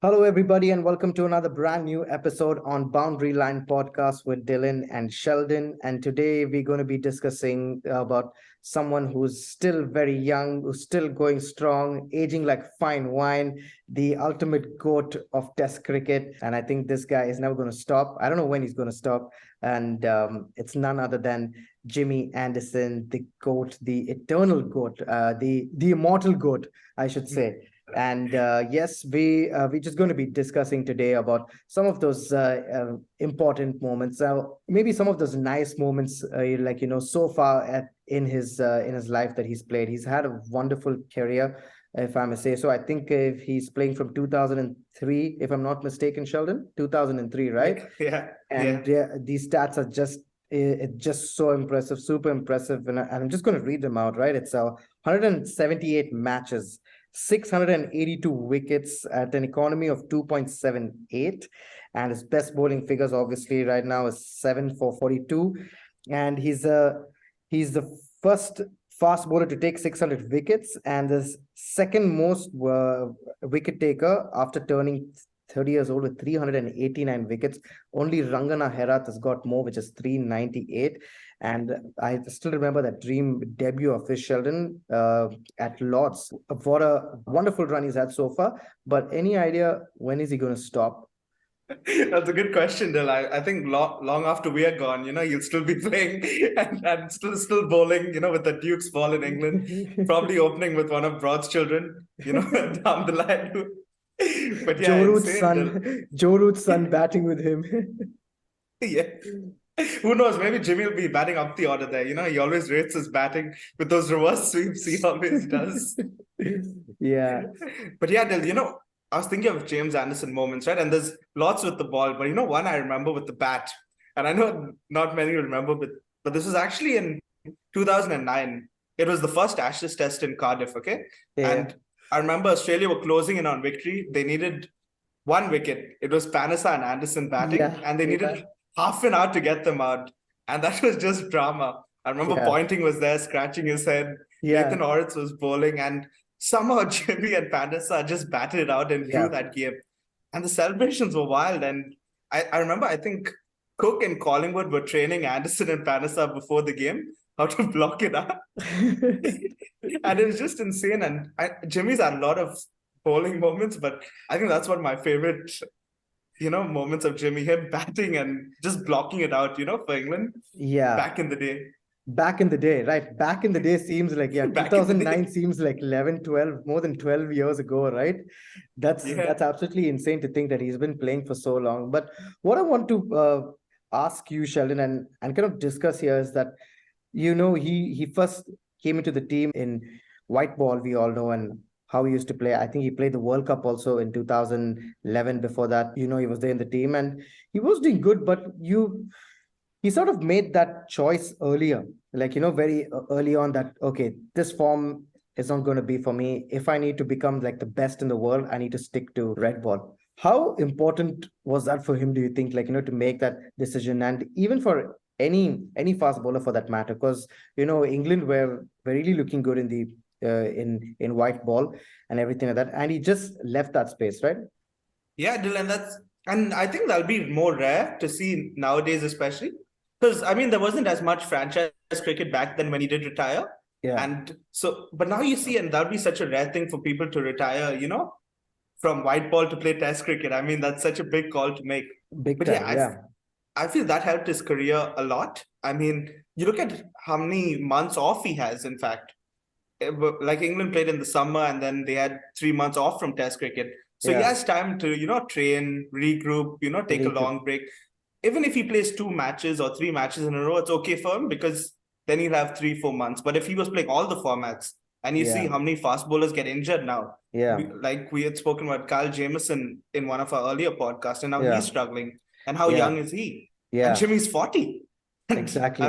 Hello, everybody, and welcome to another brand new episode on Boundary Line Podcast with Dillon and Sheldon. And today we're going to be discussing about someone who's still very young, who's still going strong, aging like fine wine, the ultimate GOAT of Test cricket. And I think this guy is never going to stop. I don't know when he's going to stop. And it's none other than Jimmy Anderson, the GOAT, the eternal GOAT, the immortal GOAT, I should say. And yes, we're just going to be discussing today about some of those important moments, maybe some of those nice moments, so far in his life that he's played. He's had a wonderful career, if I may say so. I think if he's playing from 2003, if I'm not mistaken, Sheldon, 2003, right? Yeah, And these stats are it's just so impressive, super impressive. And I'm just going to read them out, right? It's 178 matches, 682 wickets at an economy of 2.78. And his best bowling figures, obviously, right now is 7 for 42. And he's the first fast bowler to take 600 wickets and the second most wicket taker after turning 30 years old with 389 wickets. Only Rangana Herath has got more, which is 398. And I still remember that dream debut of his, Sheldon, at Lord's. What a wonderful run he's had so far. But any idea when is he going to stop? that's a good question, Dil. I think long after we are gone, you'll still be playing and still bowling, with the Duke's ball in England, probably opening with one of Broad's children, down the line. But yeah, Joe Root's son batting with him. Yeah. Who knows? Maybe Jimmy will be batting up the order there. He always rates his batting with those reverse sweeps he always does. Yeah. But yeah, Dil, I was thinking of James Anderson moments, right? And there's lots with the ball, but one I remember with the bat, and I know not many will remember, but this was actually in 2009. It was the first Ashes Test in Cardiff, okay? Yeah. And I remember Australia were closing in on victory. They needed one wicket. It was Panessa and Anderson batting, and they needed half an hour to get them out. And that was just drama. I remember Pointing was there, scratching his head. Nathan Ortiz was bowling, and somehow Jimmy and Panessa just batted it out and drew that game. And the celebrations were wild. And I remember, I think Cook and Collingwood were training Anderson and Panessa before the game how to block it up. And it was just insane. And Jimmy's had a lot of bowling moments, but I think that's one of my favorite moments of Jimmy, him batting and just blocking it out, for England. Yeah. Back in the day. Back in the day, right? Back in the day seems like, 2009 seems like 11, 12, more than 12 years ago, right? That's absolutely insane to think that he's been playing for so long. But what I want to ask you, Sheldon, and kind of discuss here is that, he first came into the team in white ball, we all know, and how he used to play. I think he played the World Cup also in 2011. Before that, he was there in the team and he was doing good, but he sort of made that choice earlier, very early on that, okay, this form is not going to be for me. If I need to become like the best in the world, I need to stick to red ball. How important was that for him, do you think, to make that decision? And even for any fast bowler for that matter, because, England were really looking good in the in white ball and everything like that. And he just left that space, right? Yeah, Dylan, and I think that'll be more rare to see nowadays, especially. Because, there wasn't as much franchise cricket back then when he did retire. Yeah. And so, but now you see, and that'll be such a rare thing for people to retire, from white ball to play Test cricket. That's such a big call to make. I feel that helped his career a lot. You look at how many months off he has, in fact. Like England played in the summer and then they had 3 months off from Test cricket. So he has time to, train, regroup, take a long break. Even if he plays 2 matches or 3 matches in a row, it's okay for him because then he'll have 3-4 months. But if he was playing all the formats and you see how many fast bowlers get injured now. Like we had spoken about Kyle Jamieson in one of our earlier podcasts, and now he's struggling. And how young is he? And Jimmy's 40. Exactly.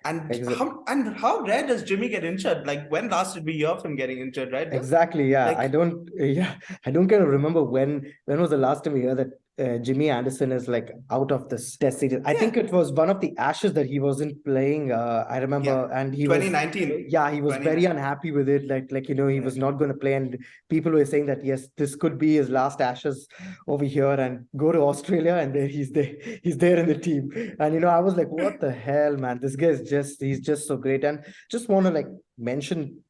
How rare does Jimmy get injured? Like when last did we hear of him getting injured, right? Exactly. Yeah. I don't kind of remember when was the last time we heard that Jimmy Anderson is like out of this test series. I think it was one of the Ashes that he wasn't playing. I remember, and he 2019. He was very unhappy with it. He was not going to play, and people were saying that yes, this could be his last Ashes over here, and go to Australia, and there he's there in the team. And I was like, what the hell, man? This guy is he's just so great. And just want to mention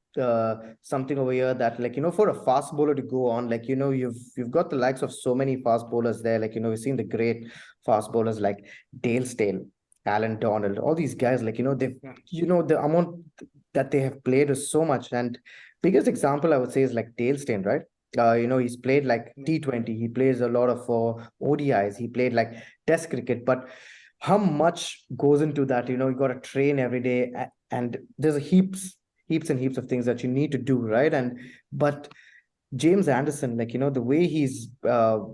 something over here that for a fast bowler to go on, you've got the likes of so many fast bowlers there. We've seen the great fast bowlers like Dale Steyn, Alan Donald, all these guys. They've the amount that they have played is so much. And biggest example I would say is like Dale Steyn, right? He's played like T20. He plays a lot of ODIs. He played like Test cricket, but how much goes into that? You got to train every day, and there's heaps and heaps of things that you need to do, right? But James Anderson, the way he's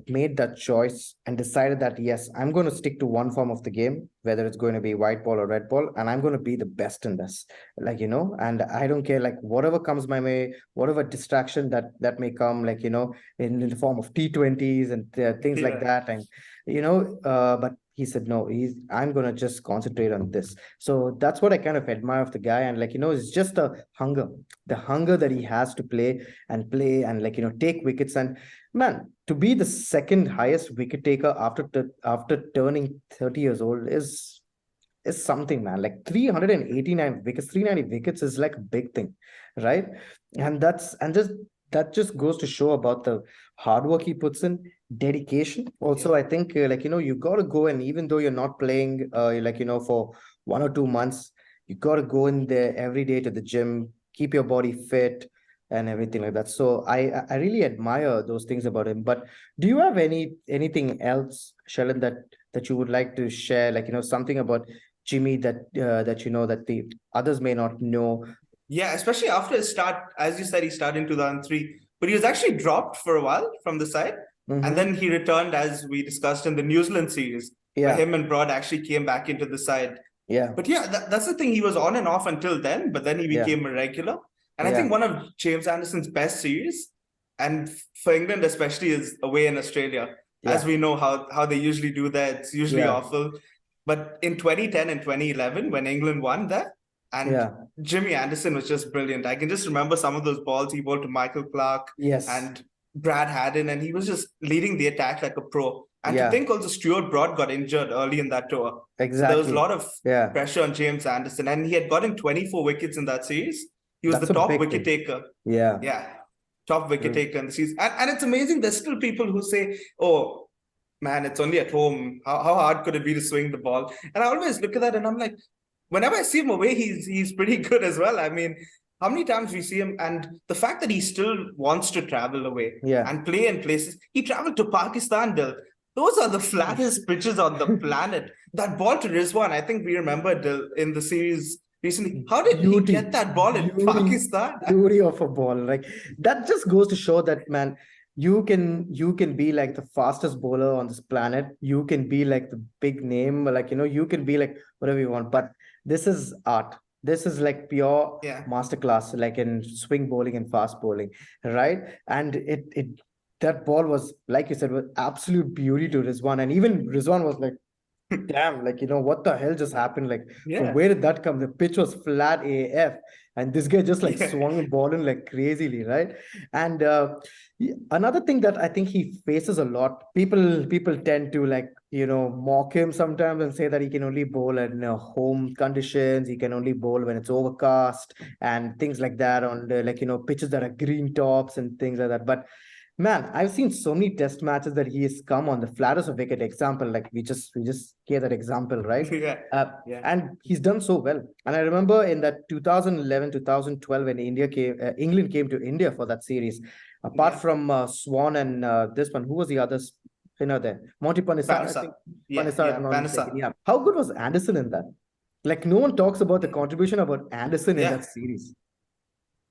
made that choice and decided that, yes, I'm going to stick to one form of the game, whether it's going to be white ball or red ball, and I'm going to be the best in this, and I don't care, whatever comes my way, whatever distraction that may come, in the form of T20s and things like that. And, but he said, no, I'm going to just concentrate on this. So that's what I kind of admire of the guy. And it's just the hunger that he has to play and take wickets. And man, to be the second highest wicket taker after turning 30 years old is something, man. 389 wickets, 390 wickets is like a big thing, right? And that just goes to show about the hard work he puts in, dedication. Also, I think you got to go, and even though you're not playing for 1 or 2 months, you got to go in there every day to the gym, keep your body fit and everything like that. So I really admire those things about him. But do you have anything else, Sheldon, that you would like to share, something about Jimmy that that the others may not know? Yeah, especially after his start, as you said, he started in 2003, but he was actually dropped for a while from the side. And then he returned, as we discussed in the New Zealand series, where him and Broad actually came back into the side. Yeah. But yeah, that's the thing. He was on and off until then, but then he became a regular. And I think one of James Anderson's best series, and for England especially, is away in Australia. As we know how they usually do that, it's usually awful. But in 2010 and 2011, when England won that, and Jimmy Anderson was just brilliant. I can just remember some of those balls he bowled to Michael Clarke and Brad Haddin, and he was just leading the attack like a pro. And to think also Stuart Broad got injured early in that tour. Exactly. So there was a lot of pressure on James Anderson, and he had gotten 24 wickets in that series. He was the top wicket taker. Yeah. Top wicket taker in the season. And it's amazing. There's still people who say, oh, man, it's only at home. How hard could it be to swing the ball? And I always look at that and I'm like, whenever I see him away, he's pretty good as well. I mean, how many times we see him, and the fact that he still wants to travel away and play in places. He traveled to Pakistan, Dil. Those are the flattest pitches on the planet. That ball to Rizwan, I think we remember, Dil, in the series recently. How did he get that ball in Pakistan? Beauty of a ball. That just goes to show that, man, you can be like the fastest bowler on this planet. You can be like the big name, you can be like whatever you want. But this is art. This is like pure masterclass, in swing bowling and fast bowling, right? And that ball was, like you said, was absolute beauty to Rizwan. And even Rizwan was like, damn, what the hell just happened? From where did that come? The pitch was flat AF, and this guy just swung the ball in like crazily, right? And another thing that I think he faces a lot, people tend to mock him sometimes and say that he can only bowl in home conditions, he can only bowl when it's overcast and things like that on the pitches that are green tops and things like that. But man, I've seen so many test matches that he has come on the flattest of wicket. Example, we just gave that example, right? And he's done so well. And I remember in that 2011, 2012, when England came to India for that series. Apart from Swan and this one, who was the other spinner there? Monty Panesar, I think. Panesar. How good was Anderson in that? No one talks about the contribution about Anderson in that series.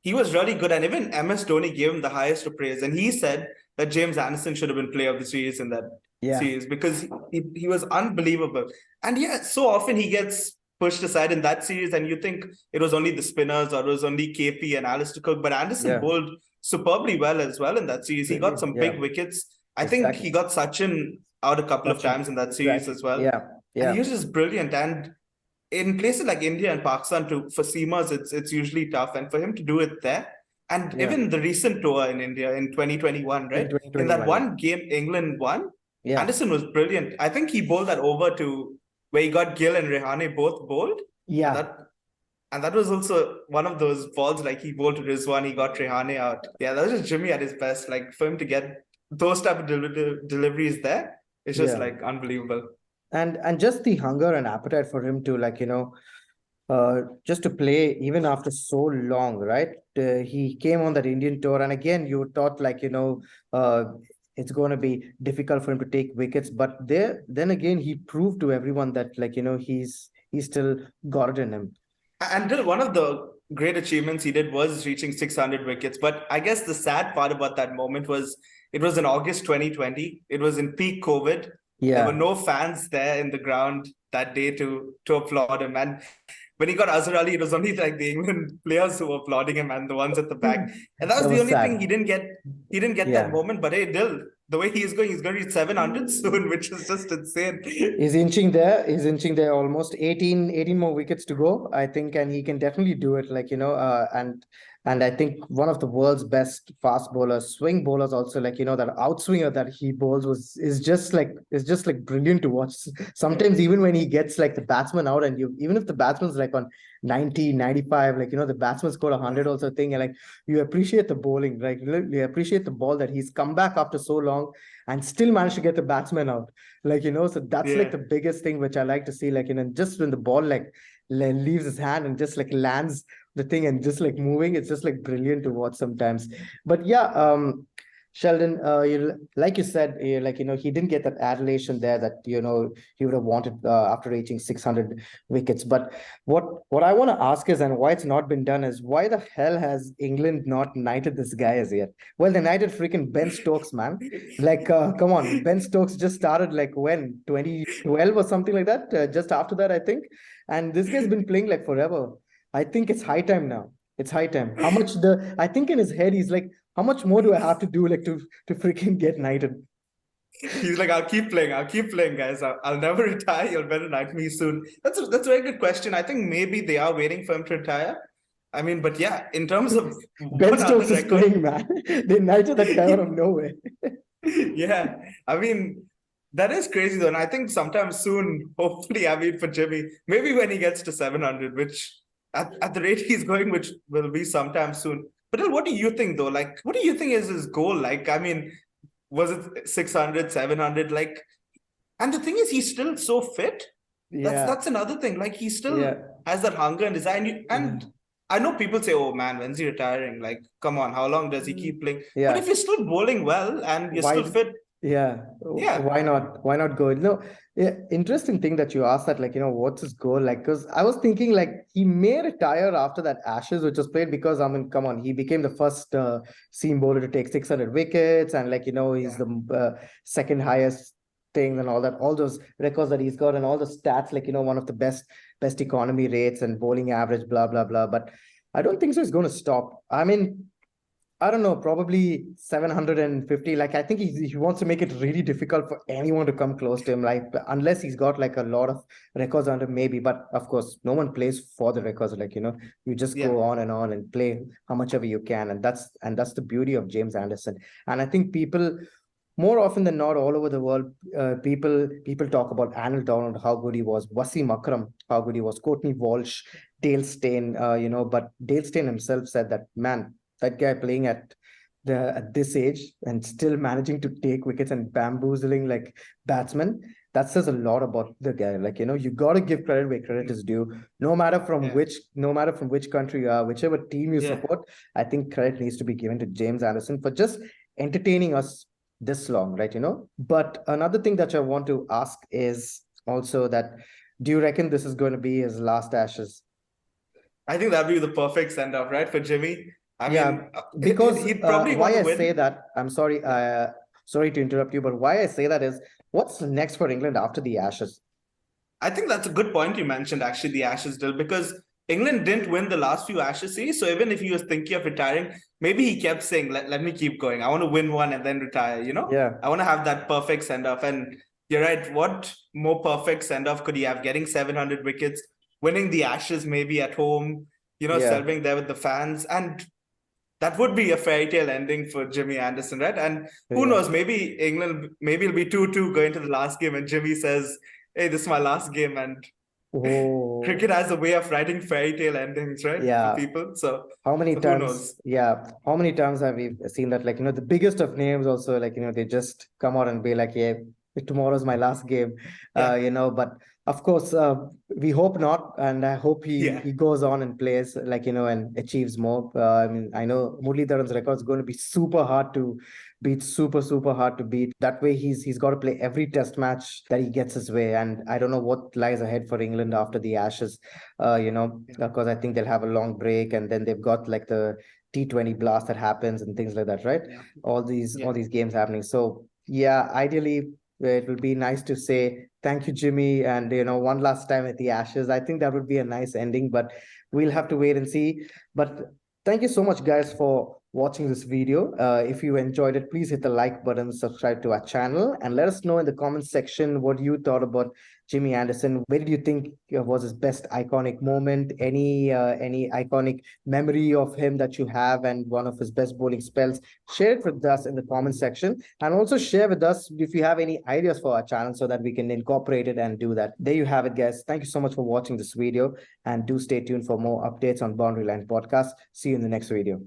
He was really good, and even MS Dhoni gave him the highest of praise. And he said that James Anderson should have been player of the series in that series because he was unbelievable. And so often he gets pushed aside in that series, and you think it was only the spinners or it was only KP and Alistair Cook, but Anderson bowled superbly well as well in that series. He got some big wickets. I think he got Sachin out a couple of times in that series as well. Yeah, and he was just brilliant. And in places like India and Pakistan, for seamers, it's usually tough, and for him to do it there, and even the recent tour in India in 2021, right? In that one game England won, Anderson was brilliant. I think he bowled that over to where he got Gill and Rehane both bowled. And that was also one of those balls, like he bowled to Rizwan, he got Rehane out. Yeah, that was just Jimmy at his best. Like for him to get those type of deliveries there, it's just like unbelievable. And just the hunger and appetite for him to, like, just to play even after so long, right? He came on that Indian tour, and again, you thought, like, it's going to be difficult for him to take wickets, but then again, he proved to everyone that, like, he's still got it in him. And one of the great achievements he did was reaching 600 wickets. But I guess the sad part about that moment was it was in August 2020. It was in peak COVID. There were no fans there in the ground that day to applaud him. And when he got Azhar Ali, it was only like the England players who were applauding him and the ones at the back. And that was the only thing he didn't get. He didn't get that moment. But hey, Dill, the way he's going to reach 700 soon, which is just insane. He's inching there. He's inching there. Almost 18 more wickets to go, I think, and he can definitely do it. Like, and I think one of the world's best fast bowlers, swing bowlers also, like, that outswinger that he bowls is just like brilliant to watch. Sometimes even when he gets like the batsman out, and even if the batsman's like on 90, 95, like, the batsman scored 100 also thing, and like you appreciate the bowling, like you appreciate the ball that he's come back after so long and still managed to get the batsman out. Like, so that's like the biggest thing which I like to see, like, just when the ball like leaves his hand and just like lands the thing and just like moving, it's just like brilliant to watch sometimes. But Sheldon, like you said, like, he didn't get that adulation there that, he would have wanted after reaching 600 wickets. But what I want to ask is, and why it's not been done, is why the hell has England not knighted this guy as yet? Well, they knighted freaking Ben Stokes, man. Like, come on, Ben Stokes just started like when, 2012 or something like that, just after that, I think. And this guy's been playing like forever. I think it's high time now. It's high time. I think in his head, he's like, how much more do I have to do, like, to freaking get knighted? He's like, I'll keep playing, guys. I'll never retire. You'll better knight me soon. That's a very good question. I think maybe they are waiting for him to retire. I mean, but yeah, in terms of Ben Stokes is playing, man. They knighted that guy out of nowhere. Yeah, I mean, that is crazy though. And I think sometime soon, hopefully, I mean, for Jimmy, maybe when he gets to 700, which at the rate he's going, which will be sometime soon. But then what do you think though? Like, what do you think is his goal? Like, I mean, was it 600, 700? Like, and the thing is, he's still so fit. That's another thing. Like, he still has that hunger and desire. And I know people say, oh man, when's he retiring? Like, come on, how long does he keep playing? But if you're still bowling well and you're still fit, why not go? Interesting thing that you asked that, like, what's his goal? Like, because I was thinking, like, he may retire after that Ashes, which was played, because, I mean, come on, he became the first seam bowler to take 600 wickets, and, like, he's the second highest thing and all that, all those records that he's got and all the stats, like, one of the best economy rates and bowling average, blah blah blah. But I don't think so he's going to stop. I mean, I don't know, probably 750. Like, I think he wants to make it really difficult for anyone to come close to him, like, unless he's got like a lot of records under, maybe. But of course, no one plays for the records. Like, you just go on and play how much ever you can. And that's the beauty of James Anderson. And I think people, more often than not, all over the world, people talk about Anil Donald, how good he was, Wasim Akram, how good he was, Courtney Walsh, Dale Steyn, but Dale Steyn himself said that, man, that guy playing at this age and still managing to take wickets and bamboozling like batsmen, that says a lot about the guy. Like, you got to give credit where credit is due, no matter from which country you are, whichever team you support. I think credit needs to be given to James Anderson for just entertaining us this long, right? But another thing that I want to ask is also that, do you reckon this is going to be his last Ashes? I think that'd be the perfect send-off, right, for Jimmy. I mean, because he'd probably why I say that, I'm sorry, sorry to interrupt you, but why I say that is, what's next for England after the Ashes? I think that's a good point you mentioned, actually, the Ashes, Dill, because England didn't win the last few Ashes series. So even if he was thinking of retiring, maybe he kept saying, let me keep going. I want to win one and then retire, you know? Yeah. I want to have that perfect send-off. And you're right. What more perfect send-off could he have? Getting 700 wickets, winning the Ashes maybe at home, you know, celebrating there with the fans. And that would be a fairy tale ending for Jimmy Anderson, right? And who knows, maybe England, maybe it'll be 2-2 going to the last game and Jimmy says, hey, this is my last game. And cricket has a way of writing fairy tale endings, right? Yeah. For people. So how many so times? Who knows? Yeah. How many times have we seen that? Like, the biggest of names also, like, they just come out and be like, yeah, tomorrow's my last game. But of course, we hope not. And I hope he goes on and plays, like, and achieves more. I mean, I know Muralidharan's record is going to be super hard to beat, super hard to beat. That way he's got to play every test match that he gets his way, and I don't know what lies ahead for England after the Ashes, because I think they'll have a long break, and then they've got like the T20 blast that happens and things like that, right? All these games happening. So yeah, ideally it will be nice to say thank you, Jimmy, and one last time at the Ashes. I think that would be a nice ending, but we'll have to wait and see. But thank you so much, guys, for watching this video. If you enjoyed it, please hit the like button, subscribe to our channel, and let us know in the comments section what you thought about Jimmy Anderson. Where did you think was his best iconic moment? Any iconic memory of him that you have, and one of his best bowling spells? Share it with us in the comment section, and also share with us if you have any ideas for our channel so that we can incorporate it and do that. There you have it, guys. Thank you so much for watching this video, and do stay tuned for more updates on Boundary Line Podcast. See you in the next video.